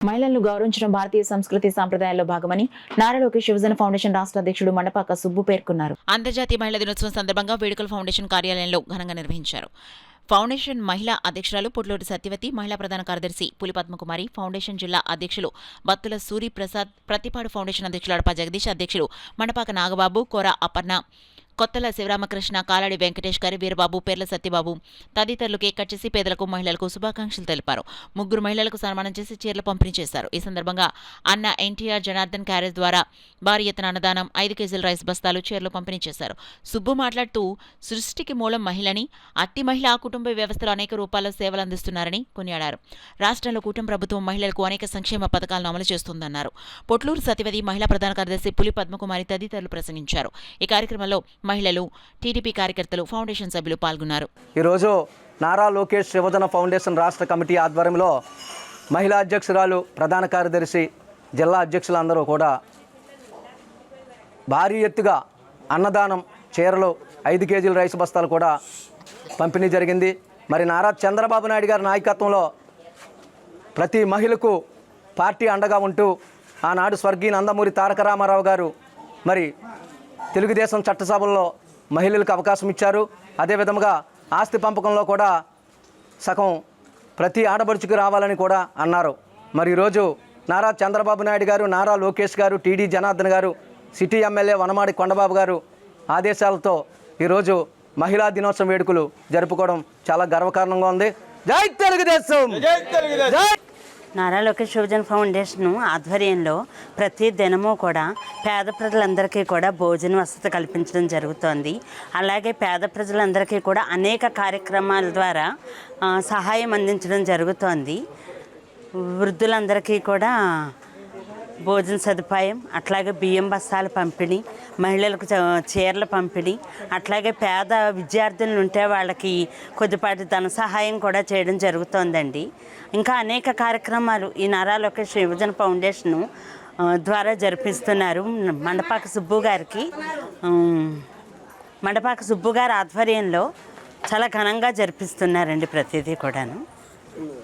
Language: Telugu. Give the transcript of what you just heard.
మహిళలను గౌరవించడం భారతీయ సంస్కృతి సాంప్రదాయాల్లో భాగమని నారా లోకేష్ యువజన ఫౌండేషన్ రాష్ట్ర అధ్యక్షుడు మండపాక సుబ్బు పేర్కొన్నారు. అంతర్జాతీయ మహిళా దినోత్సవం సందర్భంగా వేడుకల ఫౌండేషన్ కార్యాలయంలో ఘనంగా నిర్వహించారు. ఫౌండేషన్ మహిళా అధ్యక్షురాలు పుట్లూరి సత్యవతి, మహిళా ప్రధాన కార్యదర్శి పులి పద్మకుమారి, ఫౌండేషన్ జిల్లా అధ్యక్షులు బత్తుల సూరిప్రసాద్, ప్రతిపాడు ఫౌండేషన్ అధ్యక్షులు అడప జగదీష్, అధ్యక్షులు మండపాక నాగబాబు, కోర అపర్ణ, కొత్తల శివరామకృష్ణ, కాలాడి వెంకటేష్ గారి, వీరబాబు, పేర్ల సత్యబాబు తదితరులు కేక్ కట్ చేసి పేదలకు, మహిళలకు శుభాకాంక్షలు తెలిపారు. ముగ్గురు మహిళలకు సన్మానం చేసి చీరలు పంపిణీ చేశారు. ఈ సందర్భంగా అన్న ఎన్టీఆర్ జనార్దన్ క్యారేజ్ ద్వారా భారీ ఎత్తున అన్నదానం, 5 కేజీల రైస్ బస్తాలు, చీరలు పంపిణీ చేశారు. సుబ్బు మాట్లాడుతూ సృష్టికి మూలం మహిళని, అట్టి మహిళ కుటుంబ వ్యవస్థలో అనేక రూపాల్లో సేవలు అందిస్తున్నారని కొనియాడారు. రాష్ట్రంలో కూటమి ప్రభుత్వం మహిళలకు అనేక సంక్షేమ పథకాలను అమలు చేస్తుందన్నారు. పొట్లూరు సత్యవతి, మహిళా ప్రధాన కార్యదర్శి పులి పద్మకుమారి తదితరులు ప్రసంగించారు. ఈ కార్యక్రమంలో మహిళలు, టీడీపీ కార్యకర్తలు, ఫౌండేషన్ సభ్యులు పాల్గొన్నారు. ఈరోజు నారా లోకేష్ యువజన ఫౌండేషన్ రాష్ట్ర కమిటీ ఆధ్వర్యంలో మహిళా అధ్యక్షురాలు, ప్రధాన కార్యదర్శి, జిల్లా అధ్యక్షులందరూ కూడా భారీ ఎత్తుగా అన్నదానం, చీరలు, 5 కేజీల రైస్ బస్తాలు కూడా పంపిణీ జరిగింది. మరి నారా చంద్రబాబు నాయుడు గారి నాయకత్వంలో ప్రతి మహిళకు పార్టీ అండగా ఉంటూ ఆనాడు స్వర్గీయ నందమూరి తారక రామారావు గారు మరి తెలుగుదేశం చట్టసభల్లో మహిళలకు అవకాశం ఇచ్చారు. అదేవిధంగా ఆస్తి పంపకంలో కూడా సగం ప్రతి ఆడపడుచుకు రావాలని కూడా అన్నారు. మరి ఈరోజు నారా చంద్రబాబు నాయుడు గారు, నారా లోకేష్ గారు, టీడీ జనార్దన్ గారు, సిటీ ఎమ్మెల్యే వనమాడి కొండబాబు గారు ఆదేశాలతో ఈరోజు మహిళా దినోత్సవం వేడుకలు జరుపుకోవడం చాలా గర్వకారణంగా ఉంది. జై తెలుగుదేశం! జై నారా లోకేష్ యువజన ఫౌండేషన్ ఆధ్వర్యంలో ప్రతి దినము కూడా పేద ప్రజలందరికీ కూడా భోజన వసతి కల్పించడం జరుగుతోంది. అలాగే పేద ప్రజలందరికీ కూడా అనేక కార్యక్రమాల ద్వారా సహాయం అందించడం జరుగుతోంది. వృద్ధులందరికీ కూడా భోజన సదుపాయం, అట్లాగే బియ్యం బస్తాల పంపిణీ, మహిళలకు చీరల పంపిణీ, అట్లాగే పేద విద్యార్థులు ఉంటే వాళ్ళకి కొద్దిపాటి ధన సహాయం కూడా చేయడం జరుగుతోందండి. ఇంకా అనేక కార్యక్రమాలు ఈ నారా లోకేష్ యువజన ఫౌండేషన్ ద్వారా జరిపిస్తున్నారు. మండపాక సుబ్బు గారి ఆధ్వర్యంలో చాలా ఘనంగా జరిపిస్తున్నారండి ప్రతిదీ కూడాను.